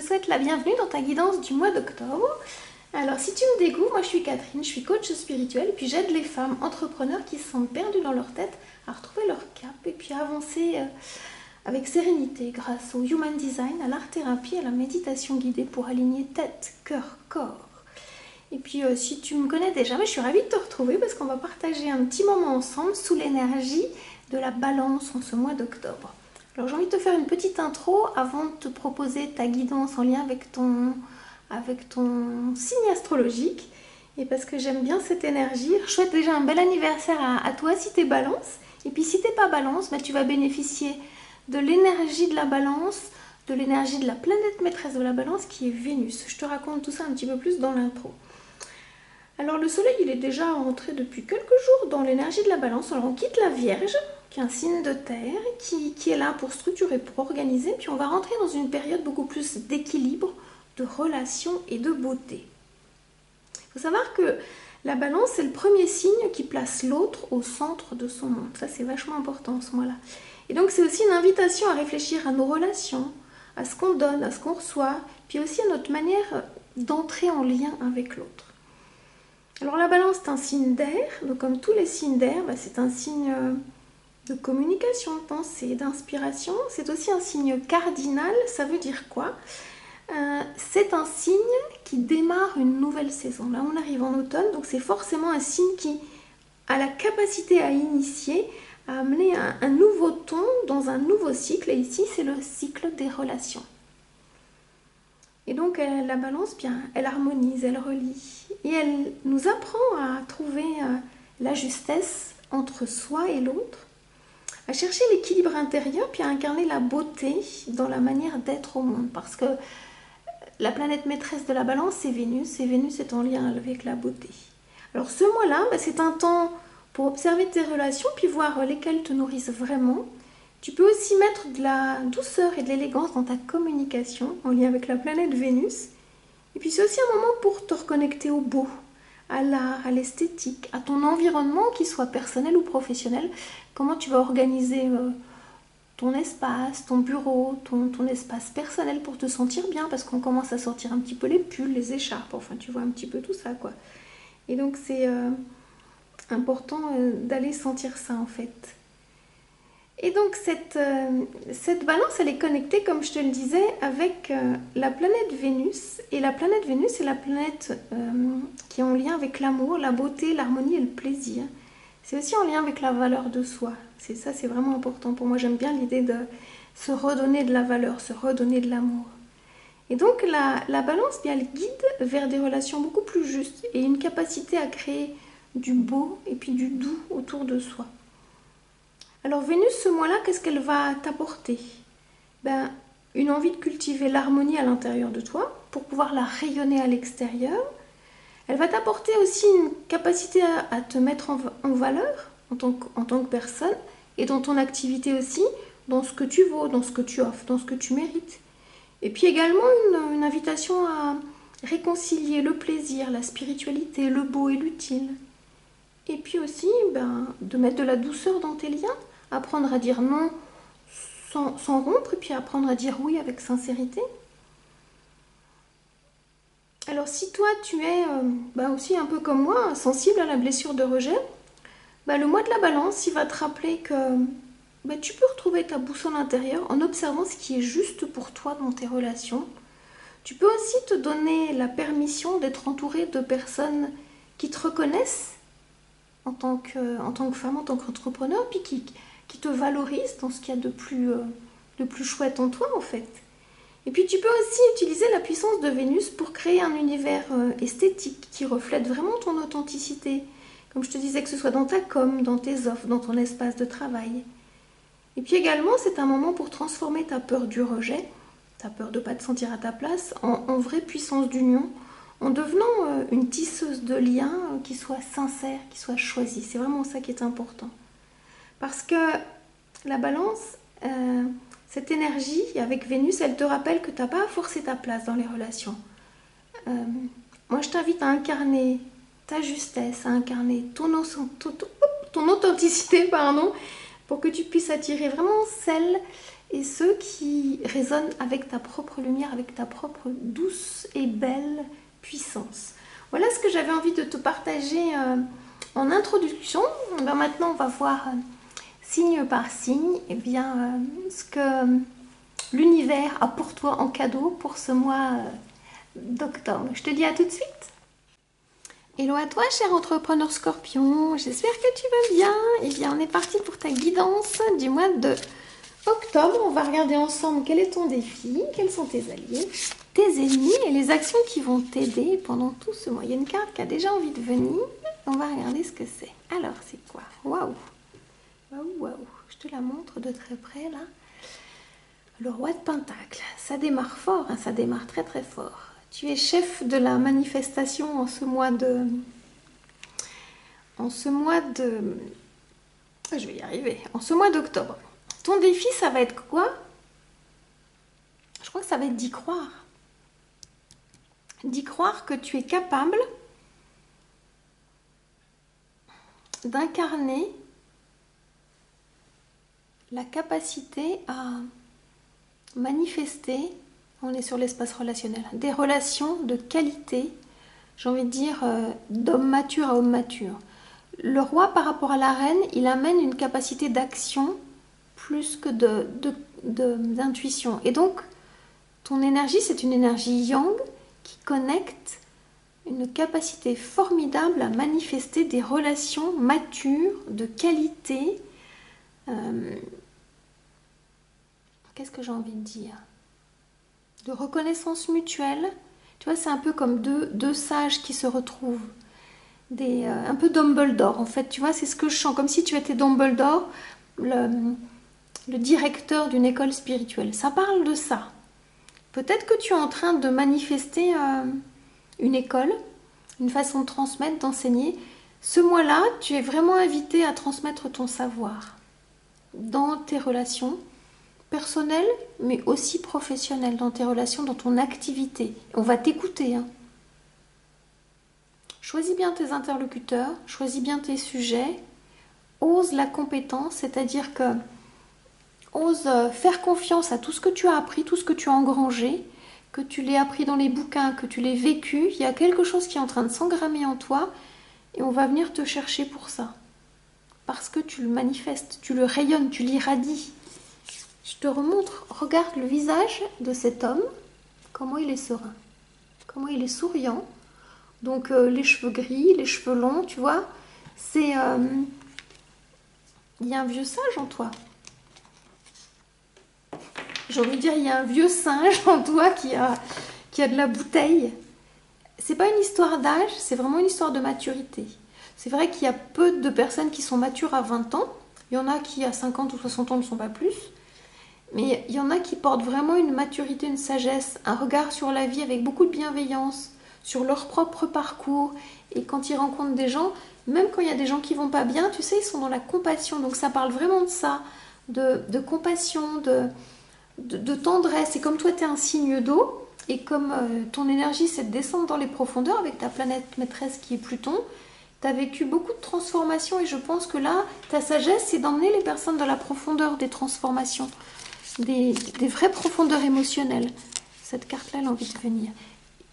souhaite la bienvenue dans ta guidance du mois d'octobre. Alors si tu me découvres, moi je suis Catherine, je suis coach spirituelle et puis j'aide les femmes entrepreneurs qui se sentent perdues dans leur tête à retrouver leur cap et puis à avancer avec sérénité grâce au Human Design, à l'art-thérapie, à la méditation guidée pour aligner tête, cœur, corps. Et puis si tu me connais déjà, je suis ravie de te retrouver parce qu'on va partager un petit moment ensemble sous l'énergie de la balance en ce mois d'octobre. Alors j'ai envie de te faire une petite intro avant de te proposer ta guidance en lien avec ton signe astrologique. Et parce que j'aime bien cette énergie, je souhaite déjà un bel anniversaire à toi si tu es balance. Et puis si tu n'es pas balance, tu vas bénéficier de l'énergie de la balance, de l'énergie de la planète maîtresse de la balance qui est Vénus. Je te raconte tout ça un petit peu plus dans l'intro. Alors le soleil il est déjà rentré depuis quelques jours dans l'énergie de la balance. Alors on quitte la Vierge, qui est un signe de terre, qui est là pour structurer, pour organiser. Puis on va rentrer dans une période beaucoup plus d'équilibre, de relations et de beauté. Il faut savoir que la balance c'est le premier signe qui place l'autre au centre de son monde. Ça c'est vachement important en ce moment-là. Et donc c'est aussi une invitation à réfléchir à nos relations, à ce qu'on donne, à ce qu'on reçoit, puis aussi à notre manière d'entrer en lien avec l'autre. Alors la balance c'est un signe d'air, donc comme tous les signes d'air, c'est un signe de communication, de pensée, d'inspiration. C'est aussi un signe cardinal, ça veut dire quoi ? C'est un signe qui démarre une nouvelle saison. Là on arrive en automne, donc c'est forcément un signe qui a la capacité à initier, à amener un nouveau ton dans un nouveau cycle. Et ici c'est le cycle des relations. Et donc la balance, elle harmonise, elle relie. Et elle nous apprend à trouver la justesse entre soi et l'autre, à chercher l'équilibre intérieur, puis à incarner la beauté dans la manière d'être au monde. Parce que la planète maîtresse de la balance, c'est Vénus, et Vénus est en lien avec la beauté. Alors ce mois-là, c'est un temps pour observer tes relations, puis voir lesquelles te nourrissent vraiment. Tu peux aussi mettre de la douceur et de l'élégance dans ta communication en lien avec la planète Vénus. Et puis c'est aussi un moment pour te reconnecter au beau, à l'art, à l'esthétique, à ton environnement, qu'il soit personnel ou professionnel. Comment tu vas organiser ton espace, ton bureau, ton espace personnel pour te sentir bien, parce qu'on commence à sortir un petit peu les pulls, les écharpes, enfin tu vois un petit peu tout ça quoi. Et donc c'est important d'aller sentir ça en fait. Et donc cette balance, elle est connectée, comme je te le disais, avec la planète Vénus. Et la planète Vénus, c'est la planète qui est en lien avec l'amour, la beauté, l'harmonie et le plaisir. C'est aussi en lien avec la valeur de soi. C'est ça, c'est vraiment important pour moi. J'aime bien l'idée de se redonner de la valeur, se redonner de l'amour. Et donc la balance, elle guide vers des relations beaucoup plus justes et une capacité à créer du beau et puis du doux autour de soi. Alors Vénus, ce mois-là, qu'est-ce qu'elle va t'apporter ? Une envie de cultiver l'harmonie à l'intérieur de toi pour pouvoir la rayonner à l'extérieur. Elle va t'apporter aussi une capacité à te mettre en valeur en tant que personne et dans ton activité aussi, dans ce que tu vaux, dans ce que tu offres, dans ce que tu mérites. Et puis également une invitation à réconcilier le plaisir, la spiritualité, le beau et l'utile. Et puis aussi de mettre de la douceur dans tes liens, apprendre à dire non sans rompre et puis apprendre à dire oui avec sincérité. Alors si toi tu es aussi un peu comme moi, sensible à la blessure de rejet, le mois de la balance il va te rappeler que tu peux retrouver ta boussole intérieure en observant ce qui est juste pour toi dans tes relations. Tu peux aussi te donner la permission d'être entouré de personnes qui te reconnaissent en tant que femme, en tant qu'entrepreneur, puis qui te valorisent dans ce qu'il y a de plus chouette en toi en fait. Et puis tu peux aussi utiliser la puissance de Vénus pour créer un univers esthétique qui reflète vraiment ton authenticité. Comme je te disais, que ce soit dans ta com, dans tes offres, dans ton espace de travail. Et puis également, c'est un moment pour transformer ta peur du rejet, ta peur de ne pas te sentir à ta place, en vraie puissance d'union, en devenant une tisseuse de liens qui soit sincère, qui soit choisie. C'est vraiment ça qui est important. Parce que la balance, cette énergie avec Vénus, elle te rappelle que tu n'as pas à forcer ta place dans les relations. Moi, je t'invite à incarner ta justesse, à incarner ton authenticité, pour que tu puisses attirer vraiment celle et ceux qui résonnent avec ta propre lumière, avec ta propre douce et belle puissance. Voilà ce que j'avais envie de te partager en introduction. Ben maintenant, on va voir signe par signe et bien, ce que l'univers a pour toi en cadeau pour ce mois d'octobre. Je te dis à tout de suite. Hello à toi, cher entrepreneur scorpion, j'espère que tu vas bien. Et bien, on est parti pour ta guidance du mois de octobre. On va regarder ensemble quel est ton défi, quels sont tes alliés, tes ennemis et les actions qui vont t'aider pendant tout ce mois. Il y a une carte qui a déjà envie de venir. On va regarder ce que c'est. Alors, c'est quoi? Waouh! Waouh, waouh! Je te la montre de très près là. Le roi de Pentacle, ça démarre fort, hein, ça démarre très très fort. Tu es chef de la manifestation en ce mois de... Je vais y arriver. En ce mois d'octobre. Ton défi, ça va être quoi? Je crois que ça va être d'y croire. D'y croire que tu es capable d'incarner la capacité à manifester, on est sur l'espace relationnel, des relations de qualité, j'ai envie de dire d'homme mature à homme mature. Le roi par rapport à la reine, il amène une capacité d'action plus que d'intuition. Et donc, ton énergie, c'est une énergie yang qui connecte une capacité formidable à manifester des relations matures, de qualité. Qu'est-ce que j'ai envie de dire? De reconnaissance mutuelle. Tu vois, c'est un peu comme deux sages qui se retrouvent. Un peu Dumbledore, en fait. Tu vois, c'est ce que je sens. Comme si tu étais Dumbledore, le directeur d'une école spirituelle. Ça parle de ça. Peut-être que tu es en train de manifester une école, une façon de transmettre, d'enseigner. Ce mois-là, tu es vraiment invité à transmettre ton savoir dans tes relations personnelles, mais aussi professionnelles, dans tes relations, dans ton activité. On va t'écouter. Hein. Choisis bien tes interlocuteurs, choisis bien tes sujets, ose la compétence, c'est-à-dire que ose faire confiance à tout ce que tu as appris, tout ce que tu as engrangé, que tu l'aies appris dans les bouquins, que tu l'aies vécu. Il y a quelque chose qui est en train de s'engrammer en toi et on va venir te chercher pour ça. Parce que tu le manifestes, tu le rayonnes, tu l'irradies. Je te remontre, regarde le visage de cet homme, comment il est serein, comment il est souriant. Donc les cheveux gris, les cheveux longs, tu vois, c'est... il y a un vieux sage en toi. J'ai envie de dire, il y a un vieux singe en toi qui a de la bouteille. C'est pas une histoire d'âge, c'est vraiment une histoire de maturité. C'est vrai qu'il y a peu de personnes qui sont matures à 20 ans. Il y en a qui à 50 ou 60 ans ne sont pas plus. Mais il y en a qui portent vraiment une maturité, une sagesse, un regard sur la vie avec beaucoup de bienveillance, sur leur propre parcours. Et quand ils rencontrent des gens, même quand il y a des gens qui vont pas bien, tu sais, ils sont dans la compassion. Donc ça parle vraiment de ça, de compassion, de tendresse. Et comme toi, tu es un signe d'eau, et comme ton énergie, c'est de descendre dans les profondeurs avec ta planète maîtresse qui est Pluton, tu as vécu beaucoup de transformations. Et je pense que là, ta sagesse, c'est d'emmener les personnes dans la profondeur des transformations. Des vraies profondeurs émotionnelles. Cette carte-là, elle a envie de venir.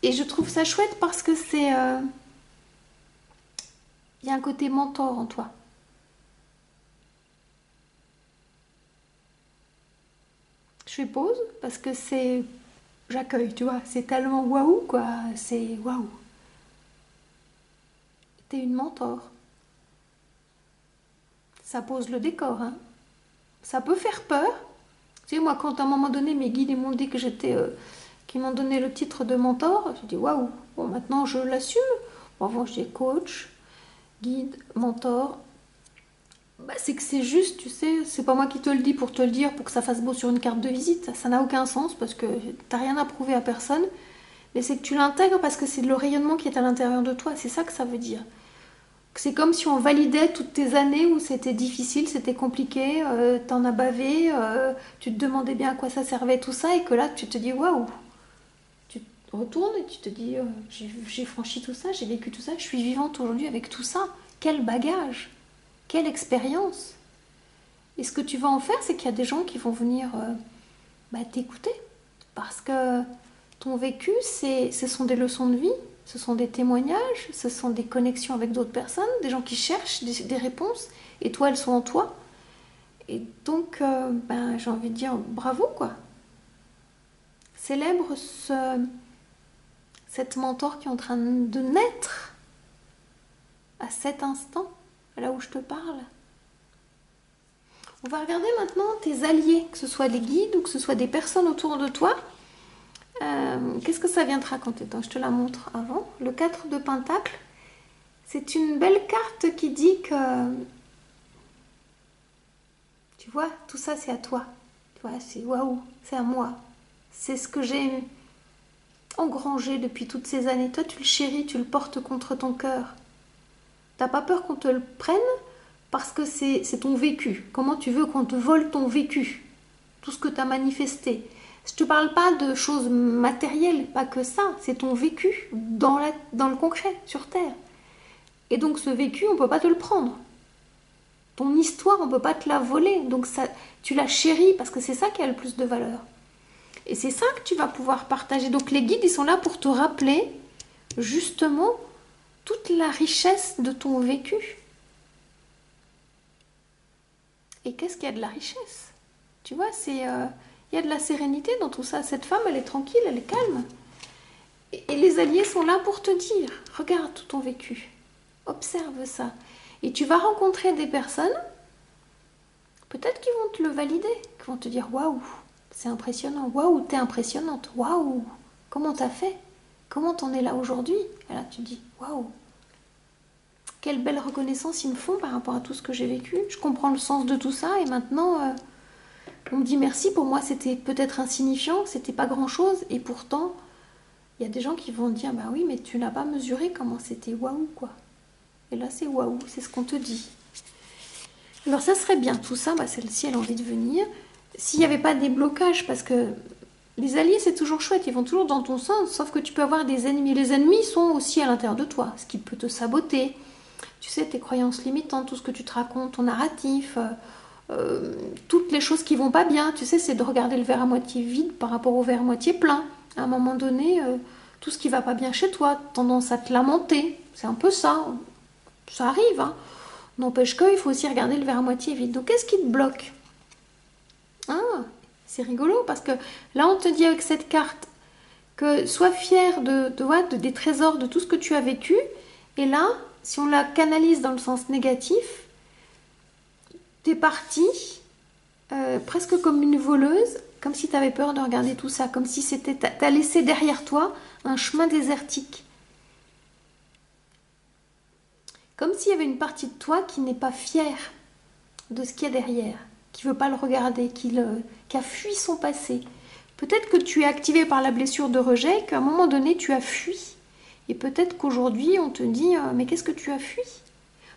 Et je trouve ça chouette parce que c'est... il y a un côté mentor en toi. Je fais pause parce que c'est... J'accueille, tu vois. C'est tellement waouh, quoi. C'est waouh. T'es une mentor. Ça pose le décor, hein. Ça peut faire peur. Tu sais, moi, quand à un moment donné, mes guides m'ont dit que j'étais... qui m'ont donné le titre de mentor, j'ai dit waouh, bon, maintenant je l'assume. Bon, avant, je dis coach, guide, mentor. Bah, c'est que c'est juste, tu sais, c'est pas moi qui te le dis pour te le dire, pour que ça fasse beau sur une carte de visite. Ça n'a aucun sens parce que t'as rien à prouver à personne. Mais c'est que tu l'intègres parce que c'est le rayonnement qui est à l'intérieur de toi. C'est ça que ça veut dire. C'est comme si on validait toutes tes années où c'était difficile, c'était compliqué, t'en as bavé, tu te demandais bien à quoi ça servait tout ça, et que là tu te dis waouh, tu te retournes et tu te dis j'ai franchi tout ça, j'ai vécu tout ça, je suis vivante aujourd'hui avec tout ça. Quel bagage, quelle expérience. Et ce que tu vas en faire, c'est qu'il y a des gens qui vont venir t'écouter. Parce que ton vécu, ce sont des leçons de vie, ce sont des témoignages, ce sont des connexions avec d'autres personnes, des gens qui cherchent des réponses, et toi, elles sont en toi. Et donc, j'ai envie de dire bravo, quoi. Célèbre cette mentor qui est en train de naître à cet instant, là où je te parle. On va regarder maintenant tes alliés, que ce soit des guides ou que ce soit des personnes autour de toi. Qu'est-ce que ça vient te raconter? Attends, je te la montre avant. Le 4 de Pentacle, c'est une belle carte qui dit que, tu vois, tout ça c'est à toi. Tu vois, c'est waouh, c'est à moi. C'est ce que j'ai engrangé depuis toutes ces années. Toi, tu le chéris, tu le portes contre ton cœur. T'as pas peur qu'on te le prenne parce que c'est ton vécu. Comment tu veux qu'on te vole ton vécu? Tout ce que tu as manifesté. Je te parle pas de choses matérielles, pas que ça. C'est ton vécu dans le concret, sur Terre. Et donc ce vécu, on ne peut pas te le prendre. Ton histoire, on ne peut pas te la voler. Donc ça, tu la chéris parce que c'est ça qui a le plus de valeur. Et c'est ça que tu vas pouvoir partager. Donc les guides, ils sont là pour te rappeler justement toute la richesse de ton vécu. Et qu'est-ce qu'il y a de la richesse? Tu vois, il y a de la sérénité dans tout ça. Cette femme, elle est tranquille, elle est calme. Et les alliés sont là pour te dire, regarde tout ton vécu. Observe ça. Et tu vas rencontrer des personnes, peut-être qui vont te le valider, qui vont te dire, waouh, c'est impressionnant. Waouh, t'es impressionnante. Waouh, comment t'as fait? Comment t'en es là aujourd'hui? Et là, tu te dis, waouh, quelle belle reconnaissance ils me font par rapport à tout ce que j'ai vécu. Je comprends le sens de tout ça et maintenant... on me dit merci, pour moi c'était peut-être insignifiant, c'était pas grand-chose, et pourtant, il y a des gens qui vont dire, bah oui, mais tu n'as pas mesuré comment c'était waouh, quoi. Et là, c'est waouh, c'est ce qu'on te dit. Alors ça serait bien, tout ça, celle-ci, elle a envie de venir. S'il n'y avait pas des blocages, parce que les alliés, c'est toujours chouette, ils vont toujours dans ton sens, sauf que tu peux avoir des ennemis. Les ennemis sont aussi à l'intérieur de toi, ce qui peut te saboter. Tu sais, tes croyances limitantes, tout ce que tu te racontes, ton narratif... toutes les choses qui vont pas bien, tu sais, c'est de regarder le verre à moitié vide par rapport au verre à moitié plein. À un moment donné, tout ce qui va pas bien chez toi, tendance à te lamenter, c'est un peu ça. Ça arrive, hein. N'empêche qu'il faut aussi regarder le verre à moitié vide. Donc qu'est-ce qui te bloque? Ah, c'est rigolo parce que là on te dit avec cette carte que sois fier des trésors, de tout ce que tu as vécu. Et là, si on la canalise dans le sens négatif, t'es partie presque comme une voleuse, comme si tu avais peur de regarder tout ça, comme si t'as laissé derrière toi un chemin désertique. Comme s'il y avait une partie de toi qui n'est pas fière de ce qu'il y a derrière, qui ne veut pas le regarder, qui a fui son passé. Peut-être que tu es activé par la blessure de rejet, qu'à un moment donné tu as fui. Et peut-être qu'aujourd'hui on te dit mais qu'est-ce que tu as fui?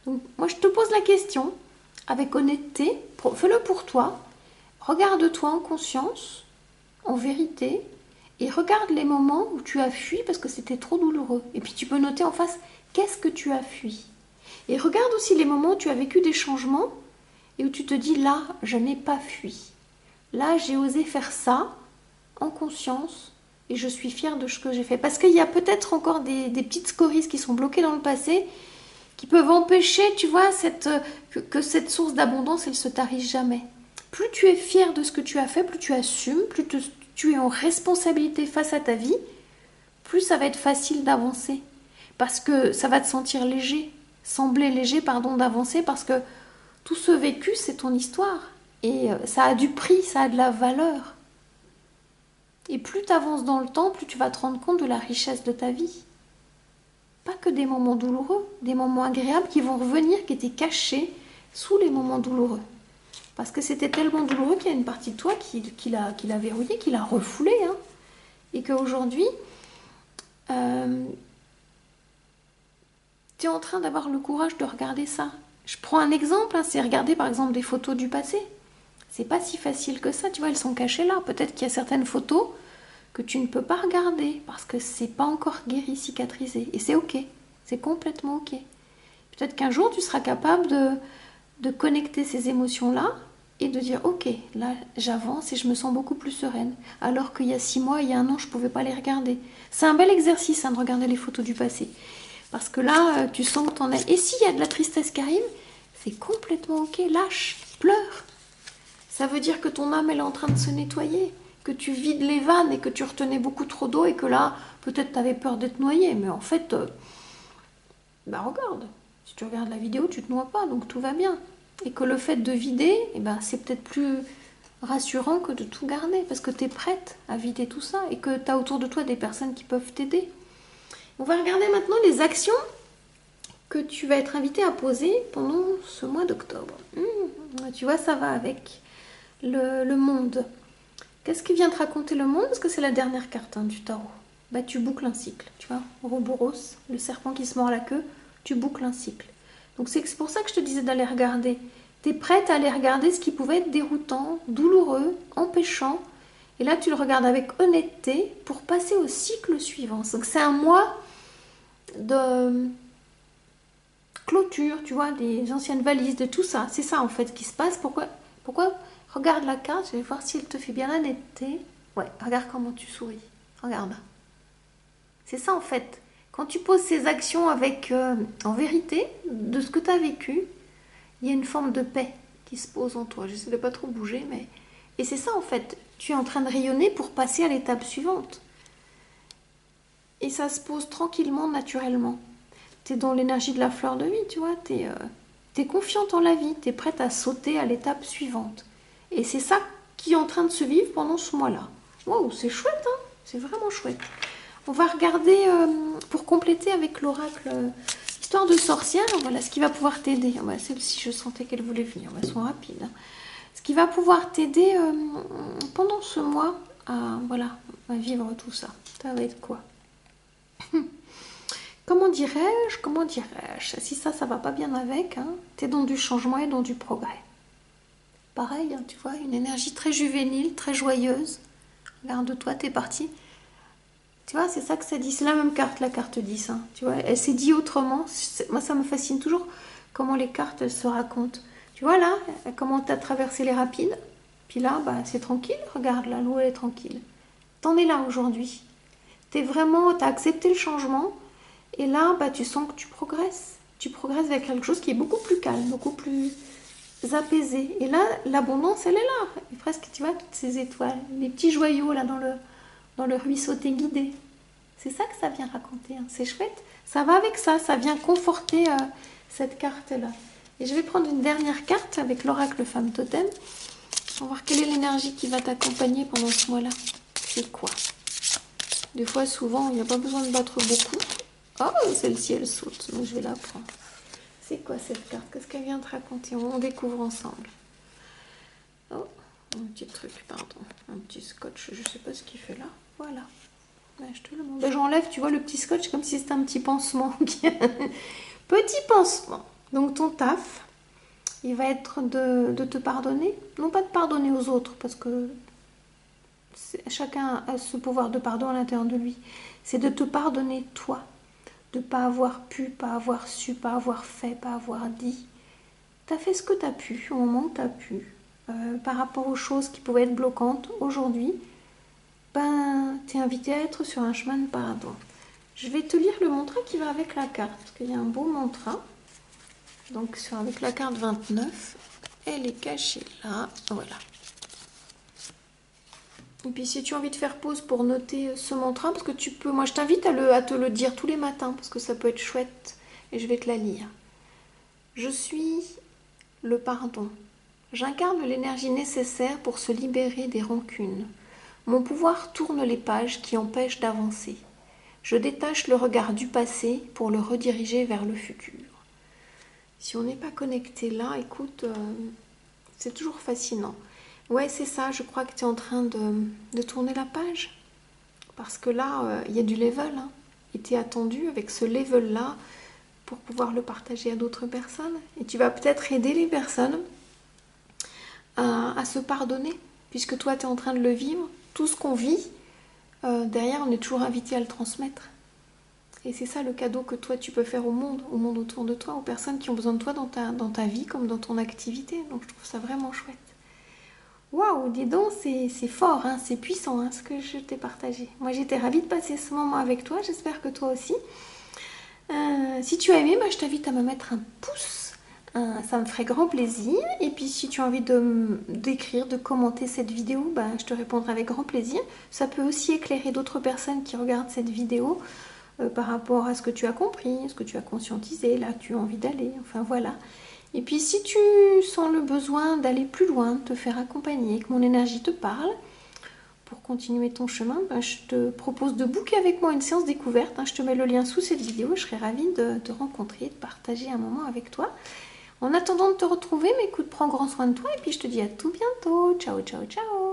Donc moi je te pose la question avec honnêteté, fais-le pour toi, regarde-toi en conscience, en vérité, et regarde les moments où tu as fui parce que c'était trop douloureux. Et puis tu peux noter en face, qu'est-ce que tu as fui? Et regarde aussi les moments où tu as vécu des changements et où tu te dis, là, je n'ai pas fui. Là, j'ai osé faire ça en conscience et je suis fière de ce que j'ai fait. Parce qu'il y a peut-être encore des petites scories qui sont bloquées dans le passé qui peuvent empêcher, tu vois, que cette source d'abondance, elle se tarisse jamais. Plus tu es fier de ce que tu as fait, plus tu assumes, plus tu es en responsabilité face à ta vie, plus ça va être facile d'avancer. Parce que ça va te sentir léger, sembler léger, pardon, d'avancer, parce que tout ce vécu, c'est ton histoire. Et ça a du prix, ça a de la valeur. Et plus tu avances dans le temps, plus tu vas te rendre compte de la richesse de ta vie. Pas que des moments douloureux, des moments agréables qui vont revenir, qui étaient cachés sous les moments douloureux. Parce que c'était tellement douloureux qu'il y a une partie de toi qui l'a verrouillé, qui l'a refoulé. Hein. Et qu'aujourd'hui, tu es en train d'avoir le courage de regarder ça. Je prends un exemple, hein, c'est regarder par exemple des photos du passé. C'est pas si facile que ça, tu vois, elles sont cachées là. Peut-être qu'il y a certaines photos que tu ne peux pas regarder parce que c'est pas encore guéri, cicatrisé. Et c'est ok, c'est complètement ok. Peut-être qu'un jour tu seras capable de connecter ces émotions-là et de dire ok, là j'avance et je me sens beaucoup plus sereine. Alors qu'il y a 6 mois, il y a un an, je ne pouvais pas les regarder. C'est un bel exercice hein, de regarder les photos du passé. Parce que là, tu sens que tu en as. Et s'il y a de la tristesse qui arrive, c'est complètement ok, lâche, pleure. Ça veut dire que ton âme, elle est en train de se nettoyer, que tu vides les vannes et que tu retenais beaucoup trop d'eau et que là, peut-être tu avais peur d'être noyé. Mais en fait, bah regarde, si tu regardes la vidéo, tu te noies pas, donc tout va bien. Et que le fait de vider, eh ben, c'est peut-être plus rassurant que de tout garder, parce que tu es prête à vider tout ça et que tu as autour de toi des personnes qui peuvent t'aider. On va regarder maintenant les actions que tu vas être invité à poser pendant ce mois d'octobre. Tu vois, ça va avec le monde. Qu'est-ce qui vient te raconter le monde? Parce que c'est la dernière carte hein, du tarot. Bah, tu boucles un cycle, tu vois. Ouroboros, le serpent qui se mord la queue, tu boucles un cycle. Donc c'est pour ça que je te disais d'aller regarder. Tu es prête à aller regarder ce qui pouvait être déroutant, douloureux, empêchant. Et là, tu le regardes avec honnêteté pour passer au cycle suivant. Donc c'est un mois de clôture, tu vois, des anciennes valises, de tout ça. C'est ça en fait qui se passe. Pourquoi Regarde la carte, je vais voir si elle te fait bien la netteté. Ouais, regarde comment tu souris. Regarde. C'est ça en fait. Quand tu poses ces actions avec, en vérité, de ce que tu as vécu, il y a une forme de paix qui se pose en toi. J'essaie de pas trop bouger, mais... Et c'est ça en fait. Tu es en train de rayonner pour passer à l'étape suivante. Et ça se pose tranquillement, naturellement. Tu es dans l'énergie de la fleur de vie, tu vois. Tu es confiante en la vie. Tu es prête à sauter à l'étape suivante. Et c'est ça qui est en train de se vivre pendant ce mois-là. Waouh, c'est chouette, hein. C'est vraiment chouette. On va regarder, pour compléter avec l'oracle Histoire de sorcière, voilà ce qui va pouvoir t'aider. Celle-ci, je sentais qu'elle voulait venir. Elles sont rapides. Hein. Ce qui va pouvoir t'aider pendant ce mois voilà, à vivre tout ça. Ça va être quoi? Comment dirais-je? Si ça va pas bien avec, hein, tu es dans du changement et dans du progrès. Pareil, hein, tu vois, une énergie très juvénile, très joyeuse. Regarde-toi, t'es parti. Tu vois, c'est ça que ça dit. C'est la même carte, la carte 10. Hein, tu vois, elle s'est dit autrement. Moi, ça me fascine toujours comment les cartes elles se racontent. Tu vois, là, comment tu as traversé les rapides. Puis là, bah, c'est tranquille. Regarde, là, l'eau, elle est tranquille. T'en es là aujourd'hui. T'as accepté le changement. Et là, bah, tu sens que tu progresses. Tu progresses vers quelque chose qui est beaucoup plus calme, beaucoup plus apaisé. Et là, l'abondance, elle est là. Et presque, tu vois, toutes ces étoiles, les petits joyaux là dans le ruisseau, t'es guidé. C'est ça que ça vient raconter. Hein. C'est chouette. Ça va avec ça. Ça vient conforter cette carte-là. Et je vais prendre une dernière carte avec l'oracle femme totem. On va voir quelle est l'énergie qui va t'accompagner pendant ce mois-là. C'est quoi? Des fois, souvent, il n'y a pas besoin de battre beaucoup. Oh, celle-ci, elle saute. Donc, je vais la prendre. C'est quoi cette carte? Qu'est-ce qu'elle vient te raconter? On découvre ensemble. Oh, un petit truc, pardon. Un petit scotch. Je sais pas ce qu'il fait là. Voilà. Ben, je te le montre. Ben, j'enlève, tu vois, le petit scotch comme si c'était un petit pansement. Petit pansement. Donc, ton taf, il va être de te pardonner. Non pas de pardonner aux autres, parce que chacun a ce pouvoir de pardon à l'intérieur de lui. C'est de te pardonner toi. De ne pas avoir pu, pas avoir su, pas avoir fait, pas avoir dit. Tu as fait ce que tu as pu, au moment où tu as pu. Par rapport aux choses qui pouvaient être bloquantes aujourd'hui, ben, tu es invité à être sur un chemin de pardon. Je vais te lire le mantra qui va avec la carte, parce qu'il y a un beau mantra. Donc, avec la carte 29, elle est cachée là. Voilà. Et puis si tu as envie de faire pause pour noter ce mantra, parce que tu peux, moi je t'invite à te le dire tous les matins, parce que ça peut être chouette, et je vais te la lire. Je suis le pardon. J'incarne l'énergie nécessaire pour se libérer des rancunes. Mon pouvoir tourne les pages qui empêchent d'avancer. Je détache le regard du passé pour le rediriger vers le futur. Si on n'est pas connecté là, écoute, c'est toujours fascinant. Ouais, c'est ça, je crois que tu es en train de tourner la page. Parce que là, il y a du level. Hein, et tu es attendu avec ce level-là pour pouvoir le partager à d'autres personnes. Et tu vas peut-être aider les personnes à se pardonner. Puisque toi, tu es en train de le vivre. Tout ce qu'on vit, derrière, on est toujours invité à le transmettre. Et c'est ça le cadeau que toi, tu peux faire au monde autour de toi, aux personnes qui ont besoin de toi dans ta vie comme dans ton activité. Donc, je trouve ça vraiment chouette. Waouh, dis donc, c'est fort, hein, c'est puissant hein, ce que je t'ai partagé. Moi j'étais ravie de passer ce moment avec toi, j'espère que toi aussi. Si tu as aimé, bah, je t'invite à me mettre un pouce, ça me ferait grand plaisir. Et puis si tu as envie d'écrire, de commenter cette vidéo, bah, je te répondrai avec grand plaisir. Ça peut aussi éclairer d'autres personnes qui regardent cette vidéo par rapport à ce que tu as compris, ce que tu as conscientisé, là tu as envie d'aller, enfin voilà. Et puis si tu sens le besoin d'aller plus loin, de te faire accompagner, que mon énergie te parle, pour continuer ton chemin, ben, je te propose de booker avec moi une séance découverte. Hein. Je te mets le lien sous cette vidéo. Je serais ravie de te rencontrer, de partager un moment avec toi. En attendant de te retrouver, mais écoute, prends grand soin de toi et puis je te dis à tout bientôt. Ciao, ciao, ciao.